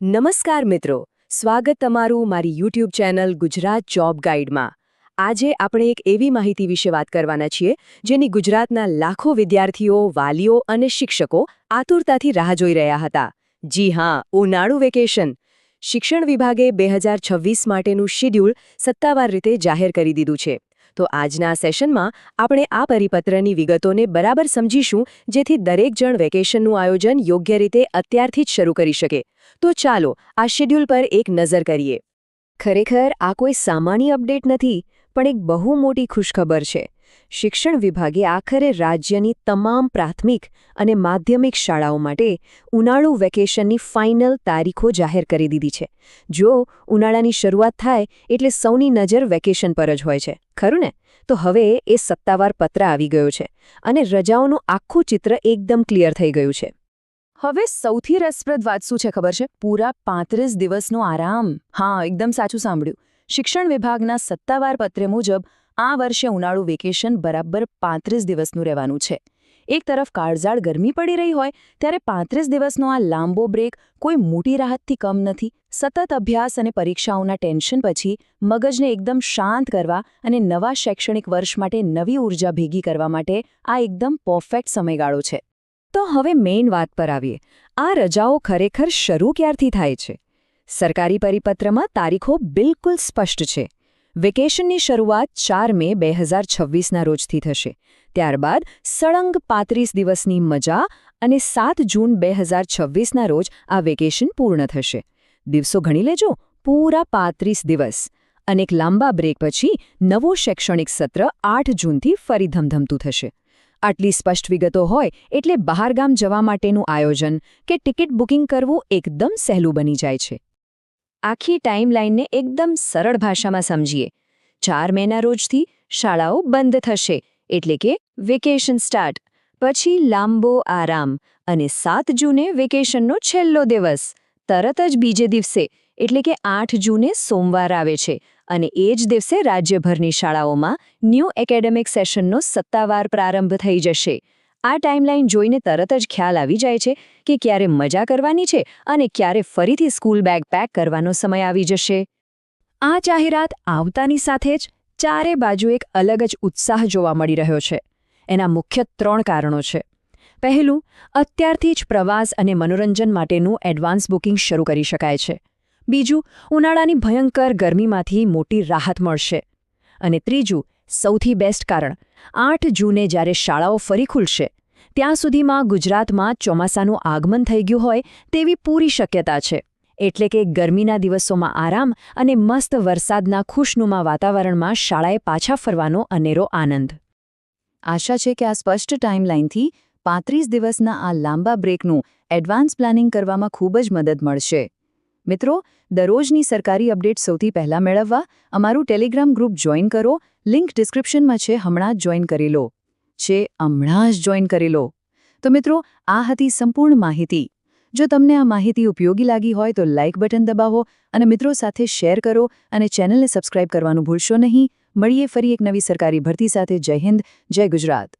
નમસ્કાર મિત્રો, સ્વાગત તમારું મારી યુટ્યુબ ચેનલ ગુજરાત જોબ ગાઈડમાં। આજે આપણે એક એવી માહિતી વિશે વાત કરવાના છીએ જેની ગુજરાતના લાખો વિદ્યાર્થીઓ, વાલીઓ અને શિક્ષકો આતુરતાથી રાહ જોઈ રહ્યા હતા। જી હા, ઉનાળુ વેકેશન। શિક્ષણ વિભાગે 2026 માટેનું શિડ્યુલ સત્તાવાર રીતે જાહેર કરી દીધું છે। તો આજના સેશનમાં આપણે આ પરિપત્રની વિગતોને બરાબર સમજીશું જેથી દરેક જણ વેકેશનનું આયોજન યોગ્ય રીતે અત્યારથી જ શરૂ કરી શકે। તો ચાલો આ શેડ્યુલ પર એક નજર કરીએ। ખરેખર આ કોઈ સામાન્ય અપડેટ નથી, પણ એક બહુ મોટી ખુશખબર છે। શિક્ષણ વિભાગે આખરે રાજ્યની તમામ પ્રાથમિક અને માધ્યમિક શાળાઓ માટે ઉનાળુ વેકેશનની ફાઇનલ તારીખો જાહેર કરી દીધી છે। જો ઉનાળાની શરૂઆત થાય એટલે સૌની નજર વેકેશન પર જ હોય છે, ખરું ને? તો હવે એ સત્તાવાર પત્ર આવી ગયો છે અને રજાઓનું આખું ચિત્ર એકદમ ક્લિયર થઈ ગયું છે। હવે સૌથી રસપ્રદ વાત શું છે ખબર છે? પૂરા 35 દિવસનો આરામ। હા, એકદમ સાચું સાંભળ્યું। શિક્ષણ વિભાગના સત્તાવાર પત્ર મુજબ આ વર્ષે ઉનાળુ વેકેશન બરાબર 35 દિવસનું રહેવાનું છે। એક તરફ કાળઝાળ ગરમી પડી રહી હોય ત્યારે 35 દિવસનો આ લાંબો બ્રેક કોઈ મોટી રાહતથી કમ નથી। સતત અભ્યાસ અને પરીક્ષાઓના ટેન્શન પછી મગજને એકદમ શાંત કરવા અને નવા શૈક્ષણિક વર્ષ માટે નવી ઊર્જા ભેગી કરવા માટે આ એકદમ પરફેક્ટ સમયગાળો છે। તો હવે મેઇન વાત પર આવીએ। આ રજાઓ ખરેખર શરૂ ક્યારથી થાય છે? સરકારી પરિપત્રમાં તારીખો બિલકુલ સ્પષ્ટ છે। વેકેશનની શરૂઆત 4 મે 2026ના રોજથી થશે। ત્યારબાદ સળંગ 35 દિવસની મજા અને 7 જૂન 2026ના રોજ આ વેકેશન પૂર્ણ થશે। દિવસો ગણી લેજો, પૂરા 35 દિવસ। અને એક લાંબા બ્રેક પછી નવું શૈક્ષણિક સત્ર 8 જૂનથી ફરી ધમધમતું થશે। આટલી સ્પષ્ટ વિગતો હોય એટલે બહારગામ જવા માટેનું આયોજન કે ટિકિટ બુકિંગ કરવું એકદમ સહેલું બની જાય છે। આખી ટાઈમલાઈનને એકદમ સરળ ભાષામાં સમજીએ। 4 મેના રોજથી શાળાઓ બંધ થશે, એટલે કે વેકેશન સ્ટાર્ટ। પછી લાંબો આરામ અને 7 જૂને વેકેશનનો છેલ્લો દિવસ। તરત જ બીજે દિવસે એટલે કે 8 જૂને સોમવાર આવે છે અને એ જ દિવસે રાજ્યભરની શાળાઓમાં ન્યૂ એકેડેમિક સેશનનો સત્તાવાર પ્રારંભ થઈ જશે। આ ટાઈમલાઈન જોઈને તરત જ ખ્યાલ આવી જાય છે કે ક્યારે મજા કરવાની છે અને ક્યારે ફરીથી સ્કૂલ બેગ પેક કરવાનો સમય આવી જશે। આ જાહેરાત આવતાની સાથે જ ચારે બાજુ એક અલગ જ ઉત્સાહ જોવા મળી રહ્યો છે। એના મુખ્ય 3 કારણો છે। પહેલું, અત્યારથી જ પ્રવાસ અને મનોરંજન માટેનું એડવાન્સ બુકિંગ શરૂ કરી શકાય છે। બીજું, ઉનાળાની ભયંકર ગરમીમાંથી મોટી રાહત મળશે। અને ત્રીજું, સૌથી બેસ્ટ કારણ, 8 જૂને જ્યારે શાળાઓ ફરી ખુલશે ત્યાં સુધીમાં ગુજરાતમાં ચોમાસાનું આગમન થઈ ગયું હોય તેવી પૂરી શક્યતા છે। એટલે કે ગરમીના દિવસોમાં આરામ અને મસ્ત વરસાદના ખુશનુમા વાતાવરણમાં શાળાએ પાછા ફરવાનો અનેરો આનંદ। આશા છે કે આ સ્પષ્ટ ટાઈમલાઈનથી 35 દિવસના આ લાંબા બ્રેકનું એડવાન્સ પ્લાનિંગ કરવામાં ખૂબ જ મદદ મળશે। મિત્રો, દરરોજની સરકારી અપડેટ સૌથી પહેલાં મેળવવા અમારું ટેલિગ્રામ ગ્રુપ જોઈન કરો। લિંક ડિસ્ક્રિપ્શનમાં છે, હમણાં જ જોઈન કરી લો। તો મિત્રો, આ હતી સંપૂર્ણ માહિતી। જો તમને આ માહિતી ઉપયોગી લાગી હોય તો લાઇક બટન દબાવો અને મિત્રો સાથે શેર કરો અને ચેનલને સબસ્ક્રાઇબ કરવાનું ભૂલશો નહીં। મળીએ ફરી એક નવી સરકારી ભરતી સાથે। જય હિન્દ, જય ગુજરાત।